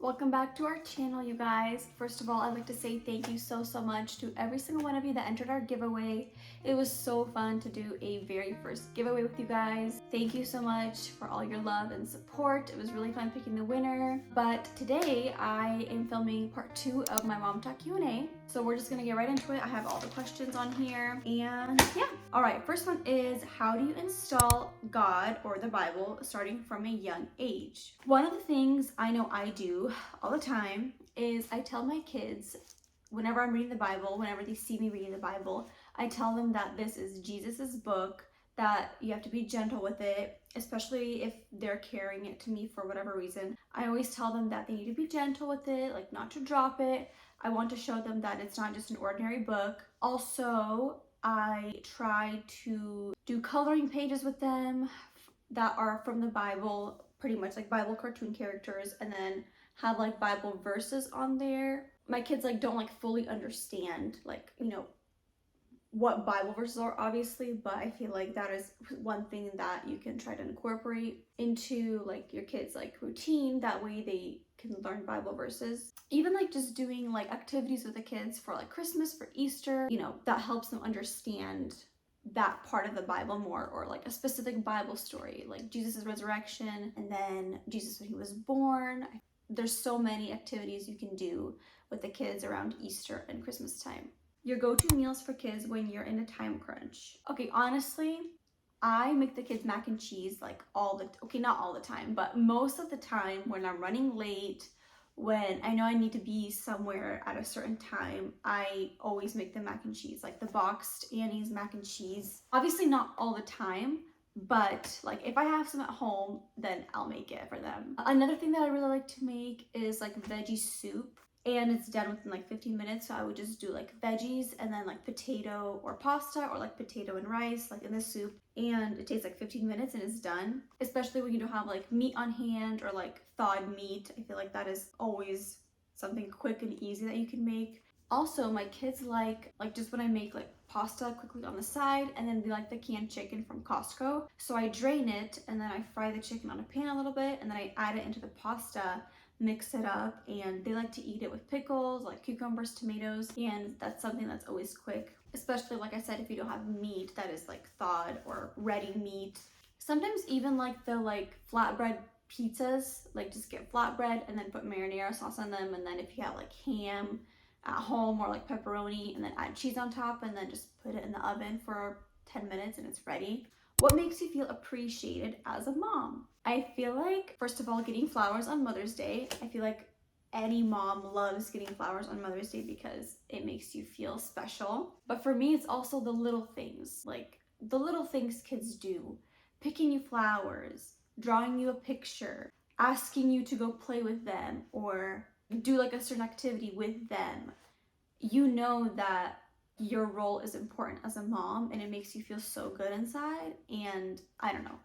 Welcome back to our channel, you guys. First of all, I'd like to say thank you so much to every single one of you that entered our giveaway. It was so fun to do a very first giveaway with you guys. Thank you so much for all your love and support. It was really fun picking the winner. But today I am filming part 2 of my Mom Talk Q&A. So we're just gonna get right into it. I have all the questions on here and yeah. All right, first one is, how do you install God or the Bible starting from a young age? One of the things I know I do all the time is I tell my kids, whenever I'm reading the Bible, whenever they see me reading the Bible, I tell them that this is Jesus's book, that you have to be gentle with it, especially if they're carrying it to me for whatever reason. I always tell them that they need to be gentle with it, like not to drop it. I want to show them that it's not just an ordinary book. Also, I try to do coloring pages with them that are from the Bible, pretty much like Bible cartoon characters, and then have like Bible verses on there. My kids don't fully understand what Bible verses are, obviously, but I feel like that is one thing that you can try to incorporate into your kids' routine. That way they can learn Bible verses. Even just doing activities with the kids for Christmas, for Easter, that helps them understand that part of the Bible more, or a specific Bible story, like Jesus' resurrection and then Jesus when he was born. There's so many activities you can do with the kids around Easter and Christmas time. Your go-to meals for kids when you're in a time crunch. Okay, honestly, I make the kids mac and cheese not all the time, but most of the time when I'm running late, when I know I need to be somewhere at a certain time, I always make them mac and cheese, like the boxed Annie's mac and cheese. Obviously not all the time, but if I have some at home, then I'll make it for them. Another thing that I really like to make is veggie soup, and it's done within 15 minutes. So I would just do veggies and then potato or pasta, or potato and rice in the soup, and it takes 15 minutes and it's done. Especially when you don't have meat on hand, or thawed meat. I feel like that is always something quick and easy that you can make. Also, my kids just when I make pasta quickly on the side, and then they like the canned chicken from Costco. So I drain it and then I fry the chicken on a pan a little bit, and then I add it into the pasta, mix it up, and they like to eat it with pickles, like cucumbers, tomatoes, and that's something that's always quick. Especially, like I said, if you don't have meat that is thawed or ready meat. Sometimes even the flatbread pizzas, just get flatbread and then put marinara sauce on them, and then if you have ham at home, or pepperoni, and then add cheese on top, and then just put it in the oven for 10 minutes and it's ready. What makes you feel appreciated as a mom? I feel first of all, getting flowers on Mother's Day. I feel any mom loves getting flowers on Mother's Day because it makes you feel special. But for me, it's also the little things, the little things kids do. Picking you flowers, drawing you a picture, asking you to go play with them, or do a certain activity with them. You know that your role is important as a mom, and it makes you feel so good inside. And I don't know,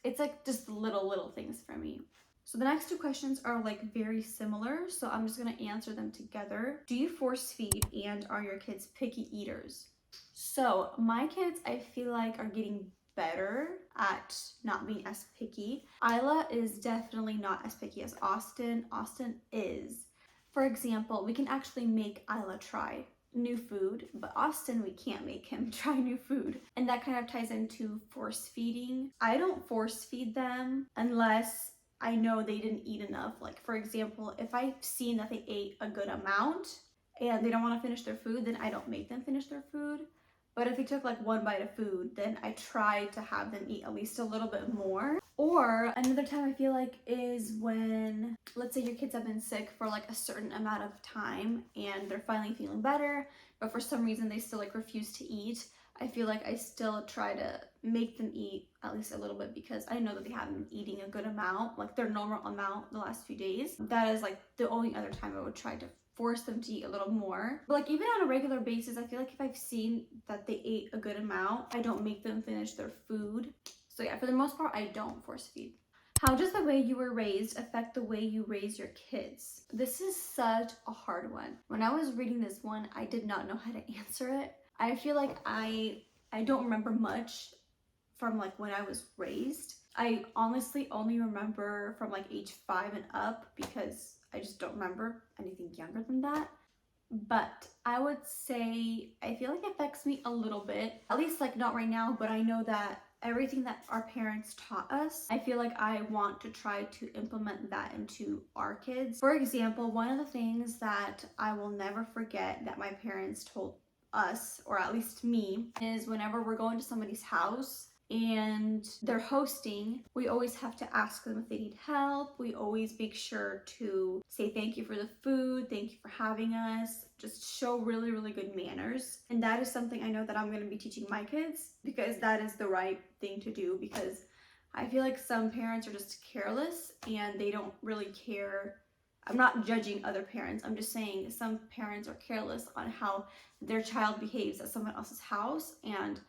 it's just little things for me. So the next two questions are very similar, so I'm just gonna answer them together. Do you force feed, and are your kids picky eaters? So my kids, I feel are getting better at not being as picky. Isla is definitely not as picky as Austin. Austin is. For example, we can actually make Isla try new food, but Austin, we can't make him try new food. And that kind of ties into force feeding. I don't force feed them unless I know they didn't eat enough. For example, if I've seen that they ate a good amount and they don't want to finish their food, then I don't make them finish their food. But if they took one bite of food, then I try to have them eat at least a little bit more. Or another time I feel is when, let's say your kids have been sick for a certain amount of time and they're finally feeling better, but for some reason they still refuse to eat. I feel I still try to make them eat at least a little bit, because I know that they haven't been eating a good amount, their normal amount the last few days. That is the only other time I would try to force them to eat a little more. But even on a regular basis, I feel if I've seen that they ate a good amount, I don't make them finish their food. So yeah, for the most part, I don't force feed. How does the way you were raised affect the way you raise your kids? This is such a hard one. When I was reading this one, I did not know how to answer it. I feel I don't remember much from when I was raised. I honestly only remember from like age 5 and up because I just don't remember anything younger than that. But I would say I feel like it affects me a little bit, at least like not right now, but I know that everything that our parents taught us, I feel like I want to try to implement that into our kids. For example, one of the things that I will never forget that my parents told us, or at least me, is whenever we're going to somebody's house and they're hosting, we always have to ask them if they need help. We always make sure to say thank you for the food, thank you for having us, just show really, really good manners. And that is something I know that I'm going to be teaching my kids because that is the right thing to do, because I feel like some parents are just careless and they don't really care. I'm not judging other parents. I'm just saying some parents are careless on how their child behaves at someone else's house, and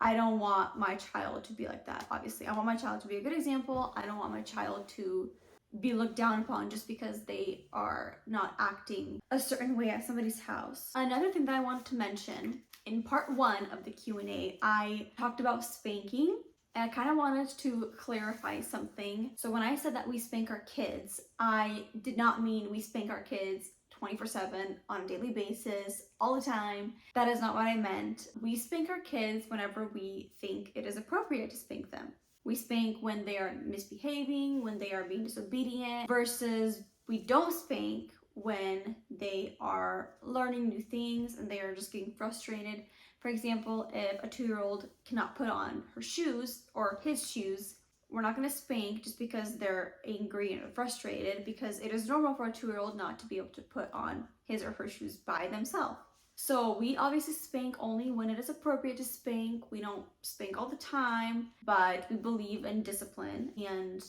I don't want my child to be like that. Obviously, I want my child to be a good example. I don't want my child to be looked down upon just because they are not acting a certain way at somebody's house. Another thing that I want to mention, in part 1 of the Q&A, I talked about spanking. And I kind of wanted to clarify something. So when I said that we spank our kids, I did not mean we spank our kids 24/7 on a daily basis, all the time. That is not what I meant. We spank our kids whenever we think it is appropriate to spank them. We spank when they are misbehaving, when they are being disobedient, versus we don't spank when they are learning new things and they are just getting frustrated. For example, if a 2-year-old cannot put on her shoes or his shoes, we're not going to spank just because they're angry and frustrated, because it is normal for a 2-year-old not to be able to put on his or her shoes by themselves. So we obviously spank only when it is appropriate to spank. We don't spank all the time, but we believe in discipline, and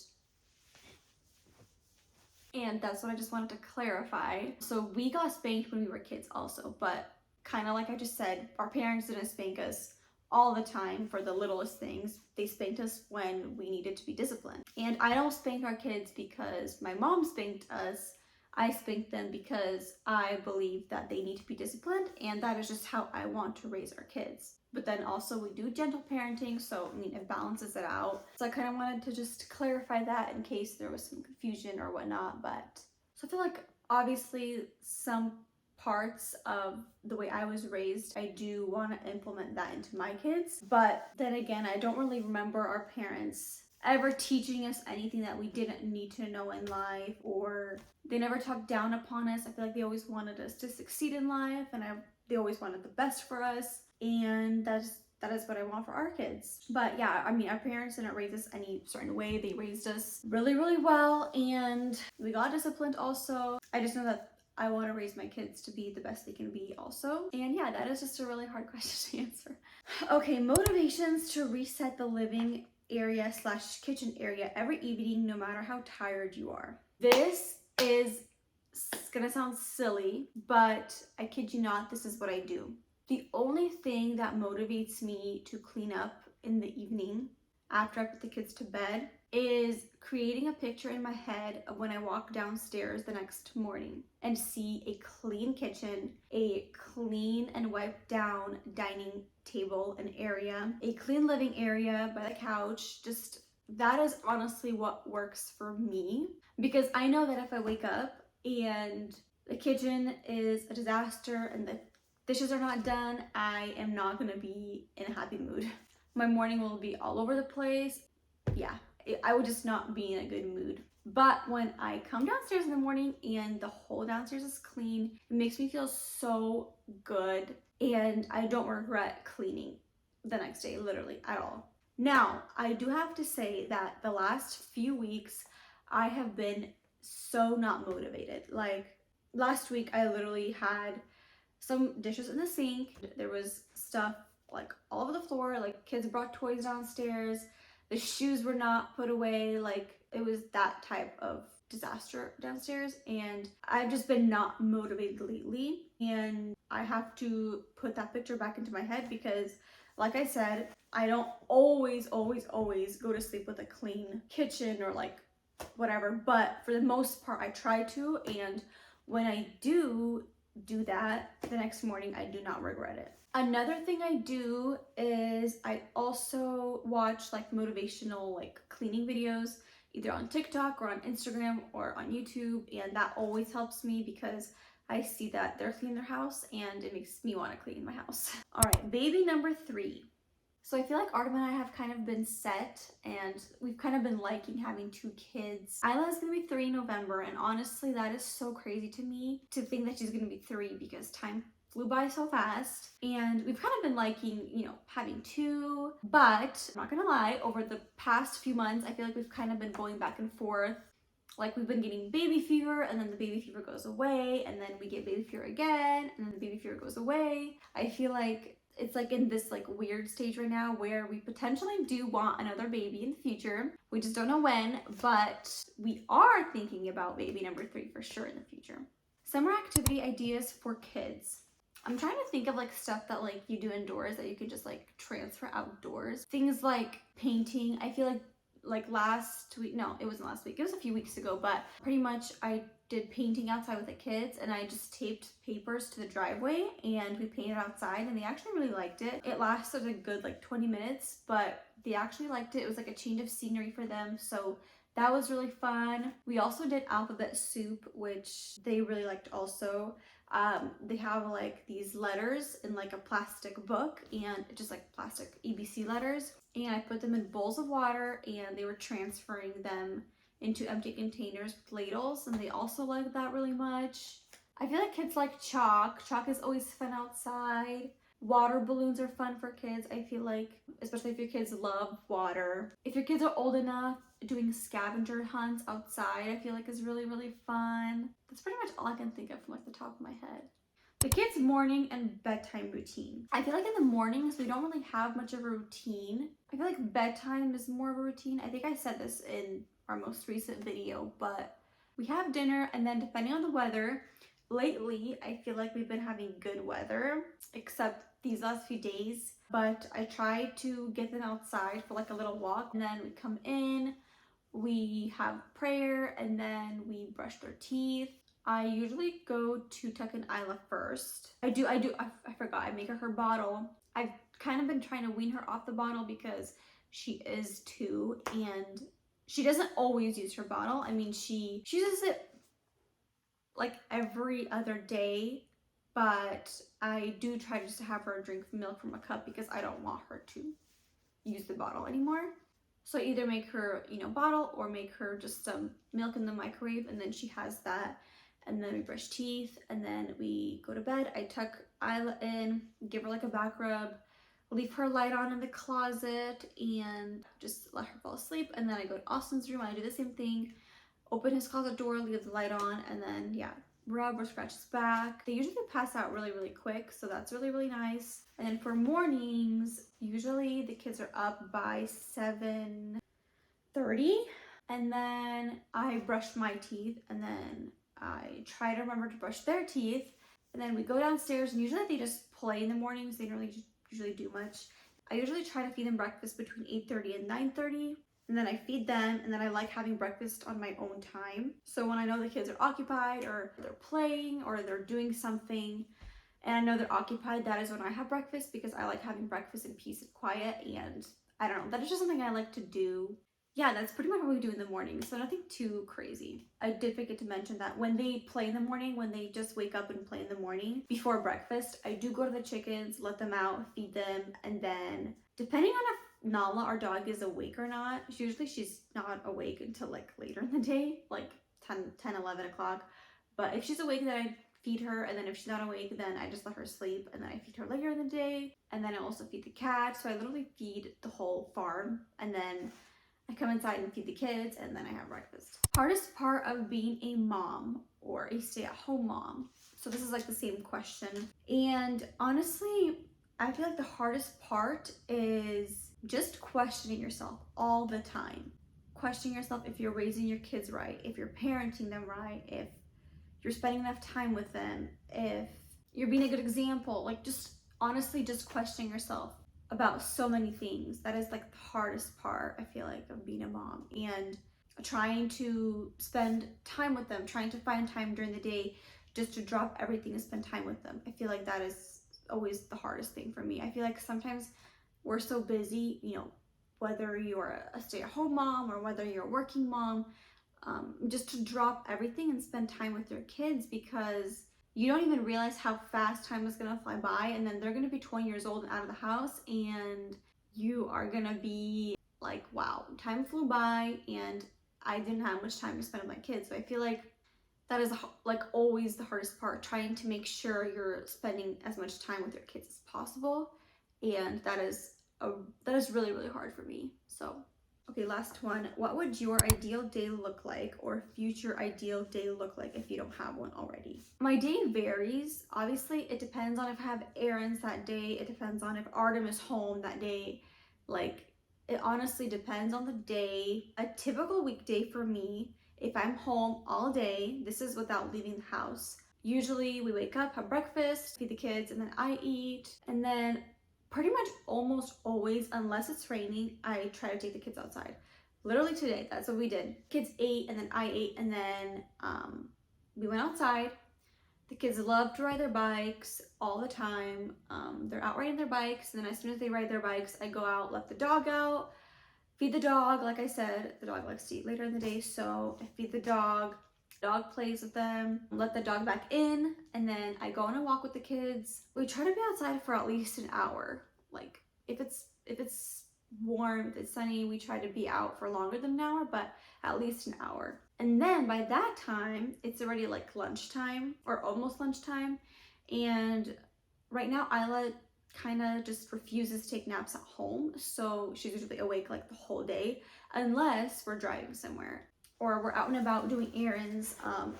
that's what I just wanted to clarify. So we got spanked when we were kids also, but kind of like I just said, our parents didn't spank us all the time for the littlest things. They spanked us when we needed to be disciplined. And I don't spank our kids because my mom spanked us. I spank them because I believe that they need to be disciplined, and that is just how I want to raise our kids. But then also we do gentle parenting, so I mean, it balances it out. So I kind of wanted to just clarify that in case there was some confusion or whatnot. But so I feel like obviously some parts of the way I was raised, I do want to implement that into my kids. But then again, I don't really remember our parents ever teaching us anything that we didn't need to know in life, or they never talked down upon us. I feel like they always wanted us to succeed in life, and they always wanted the best for us, and that is what I want for our kids. But yeah, I mean, our parents didn't raise us any certain way. They raised us really, really well, and we got disciplined also. I just know that I want to raise my kids to be the best they can be also. And yeah, that is just a really hard question to answer. Okay, motivations to reset the living area / kitchen area every evening, no matter how tired you are. This is gonna sound silly, but I kid you not, this is what I do. The only thing that motivates me to clean up in the evening after I put the kids to bed is creating a picture in my head of when I walk downstairs the next morning and see a clean kitchen, a clean and wiped down dining table and area, a clean living area by the couch. Just that is honestly what works for me, because I know that if I wake up and the kitchen is a disaster and the dishes are not done, I am not gonna be in a happy mood. My morning will be all over the place. Yeah, I would just not be in a good mood. But when I come downstairs in the morning and the whole downstairs is clean, it makes me feel so good, and I don't regret cleaning the next day, literally, at all. Now, I do have to say that the last few weeks, I have been so not motivated. Like, last week, I literally had some dishes in the sink. There was stuff like all over the floor, like kids brought toys downstairs. The shoes were not put away. Like, it was that type of disaster downstairs, and I've just been not motivated lately, and I have to put that picture back into my head because, like I said, I don't always go to sleep with a clean kitchen or like whatever, but for the most part I try to, and when I do, do that the next morning, I do not regret it. Another thing I do is I also watch like motivational like cleaning videos, either on TikTok or on Instagram or on YouTube, and that always helps me because I see that they're cleaning their house and it makes me want to clean my house. All right, baby number 3. So I feel like Artem and I have kind of been set, and we've kind of been liking having 2 kids. Isla is gonna be 3 in November, and honestly, that is so crazy to me to think that she's gonna be 3 because time flew by so fast. And we've kind of been liking, you know, having 2, but I'm not gonna lie, over the past few months, I feel like we've kind of been going back and forth. Like we've been getting baby fever, and then the baby fever goes away, and then we get baby fever again, and then the baby fever goes away. I feel like it's like in this like weird stage right now where we potentially do want another baby in the future. We just don't know when, but we are thinking about baby number 3 for sure in the future. Summer activity ideas for kids. I'm trying to think of like stuff that like you do indoors that you can just like transfer outdoors. Things like painting. I feel like last week, no, it wasn't last week, it was a few weeks ago, but pretty much I did painting outside with the kids, and I just taped papers to the driveway and we painted outside, and they actually really liked it. It lasted a good like 20 minutes, but they actually liked it. It was like a change of scenery for them, so that was really fun. We also did alphabet soup, which they really liked also. They have like these letters in like a plastic book, and just like plastic ABC letters, and I put them in bowls of water, and they were transferring them into empty containers with ladles, and they also like that really much. I feel like kids like chalk. Chalk is always fun outside. Water balloons are fun for kids, I feel like, especially if your kids love water. If your kids are old enough, doing scavenger hunts outside, I feel like is really, really fun. That's pretty much all I can think of from like the top of my head. The kids' morning and bedtime routine. I feel like in the mornings, we don't really have much of a routine. I feel like bedtime is more of a routine. I think I said this in our most recent video, but we have dinner, and then depending on the weather, lately, I feel like we've been having good weather, except these last few days. But I try to get them outside for like a little walk, and then we come in, we have prayer, and then we brush their teeth. I usually go to Tuck and Isla first. I forgot, I make her bottle. I've kind of been trying to wean her off the bottle because she is 2, and she doesn't always use her bottle. I mean, she uses it like every other day, but I do try just to have her drink milk from a cup because I don't want her to use the bottle anymore. So I either make her, you know, bottle, or make her just some milk in the microwave, and then she has that. And then we brush teeth, and then we go to bed. I tuck Isla in, give her like a back rub, leave her light on in the closet, and just let her fall asleep. And then I go to Austin's room, I do the same thing, open his closet door, leave the light on, and then yeah, rub or scratch his back. They usually pass out really, really quick, so that's really, really nice. And then for mornings, usually the kids are up by 7:30, and then I brush my teeth, and then I try to remember to brush their teeth, and then we go downstairs, and usually they just play in the mornings. They don't really usually do much. I usually try to feed them breakfast between 8:30 and 9:30. And then I feed them, and then I like having breakfast on my own time. So when I know the kids are occupied, or they're playing, or they're doing something, and I know they're occupied, that is when I have breakfast, because I like having breakfast in peace and quiet. And I don't know, that is just something I like to do. Yeah, that's pretty much what we do in the morning, so nothing too crazy. I did forget to mention that when they play in the morning, when they just wake up and play in the morning before breakfast, I do go to the chickens, let them out, feed them, and then depending on if Nala, our dog, is awake or not, usually she's not awake until like later in the day, like 11 o'clock. But if she's awake, then I feed her, and then if she's not awake, then I just let her sleep, and then I feed her later in the day, and then I also feed the cat. So I literally feed the whole farm, and then I come inside and feed the kids, and then I have breakfast. Hardest part of being a mom or a stay-at-home mom. So this is like the same question. And honestly, I feel like the hardest part is just questioning yourself all the time. Questioning yourself if you're raising your kids right, if you're parenting them right, if you're spending enough time with them, if you're being a good example. Like, just honestly just questioning yourself about so many things. That is like the hardest part, I feel like, of being a mom, and trying to spend time with them, trying to find time during the day just to drop everything and spend time with them. I feel like that is always the hardest thing for me. I feel like sometimes we're so busy, you know, whether you're a stay-at-home mom or whether you're a working mom, just to drop everything and spend time with your kids, because you don't even realize how fast time is gonna fly by, and then they're gonna be 20 years old and out of the house, and you are gonna be like, wow, time flew by and I didn't have much time to spend with my kids. So I feel like that is like always the hardest part, trying to make sure you're spending as much time with your kids as possible, and that is really, really hard for me. So okay, last one. What would your ideal day look like, or future ideal day look like, if you don't have one already? My day varies. Obviously, it depends on if I have errands that day. It depends on if Artem is home that day. Like, it honestly depends on the day. A typical weekday for me, if I'm home all day, this is without leaving the house. Usually we wake up, have breakfast, feed the kids, and then I eat. And then pretty much almost always, unless it's raining, I try to take the kids outside. Literally today, that's what we did. Kids ate, and then I ate, and then we went outside. The kids love to ride their bikes all the time. They're out riding their bikes, and then as soon as they ride their bikes, I go out, let the dog out, feed the dog. Like I said, the dog likes to eat later in the day, so I feed the dog. Dog plays with them, let the dog back in, and then I go on a walk with the kids. We try to be outside for at least an hour. Like, if it's warm, if it's sunny, we try to be out for longer than an hour, but at least an hour. And then by that time, it's already like lunchtime or almost lunchtime. And right now, Isla kind of just refuses to take naps at home, so she's usually awake like the whole day unless we're driving somewhere or we're out and about doing errands.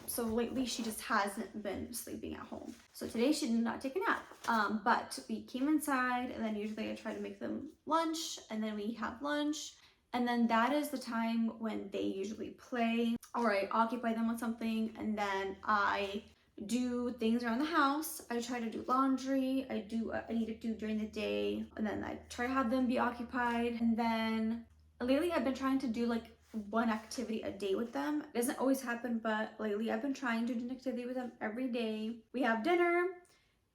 So lately she just hasn't been sleeping at home. So today she did not take a nap. But we came inside, and then usually I try to make them lunch, and then we have lunch. And then that is the time when they usually play, or I occupy them with something, and then I do things around the house. I try to do laundry. I do what I need to do during the day, and then I try to have them be occupied. And then lately I've been trying to do like one activity a day with them. It doesn't always happen, but lately I've been trying to do an activity with them every day. We have dinner,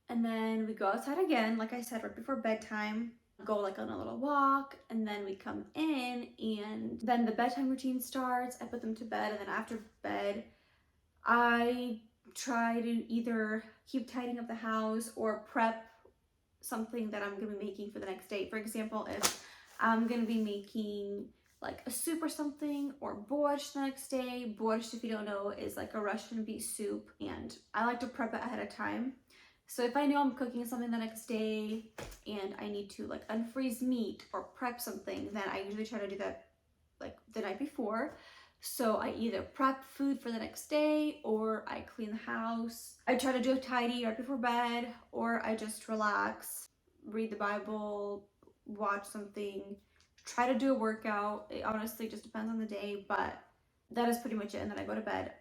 and then we go outside again, like I said, right before bedtime, go like on a little walk, and then we come in, and then the bedtime routine starts. I put them to bed, and then after bed, I try to either keep tidying up the house or prep something that I'm gonna be making for the next day. For example, if I'm gonna be making like a soup or something, or borscht the next day. Borscht, if you don't know, is like a Russian beet soup, and I like to prep it ahead of time. So if I know I'm cooking something the next day and I need to like unfreeze meat or prep something, then I usually try to do that like the night before. So I either prep food for the next day, or I clean the house. I try to do a tidy right before bed, or I just relax, read the Bible, watch something, try to do a workout. It honestly just depends on the day, but that is pretty much it. And then I go to bed.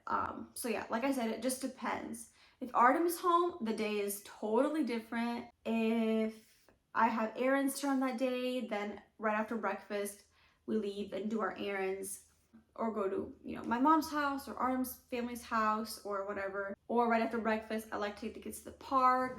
So yeah, like I said, it just depends. If Artem is home, the day is totally different. If I have errands to run that day, then right after breakfast, we leave and do our errands, or go to, you know, my mom's house or Artem's family's house or whatever. Or right after breakfast, I like to take the kids to the park.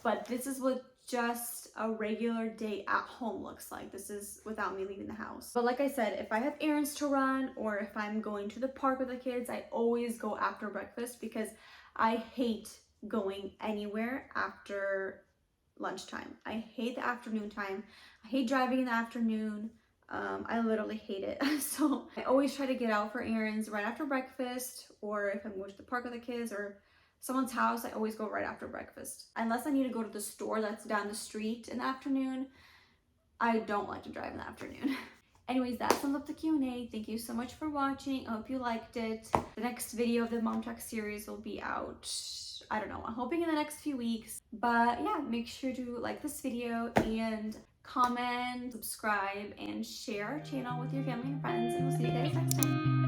But this is what just a regular day at home looks like. This is without me leaving the house. But like I said, if I have errands to run, or if I'm going to the park with the kids, I always go after breakfast, because I hate going anywhere after lunchtime. I hate the afternoon time. I hate driving in the afternoon. I literally hate it. So I always try to get out for errands right after breakfast, or if I'm going to the park with the kids or someone's house, I always go right after breakfast. Unless I need to go to the store that's down the street in the afternoon, I don't like to drive in the afternoon. Anyways, that sums up the Q&A. Thank you so much for watching. I hope you liked it. The next video of the Mom Talk series will be out, I don't know, I'm hoping in the next few weeks. But yeah, make sure to like this video and comment, subscribe, and share our channel with your family and friends. And we'll see you guys next time.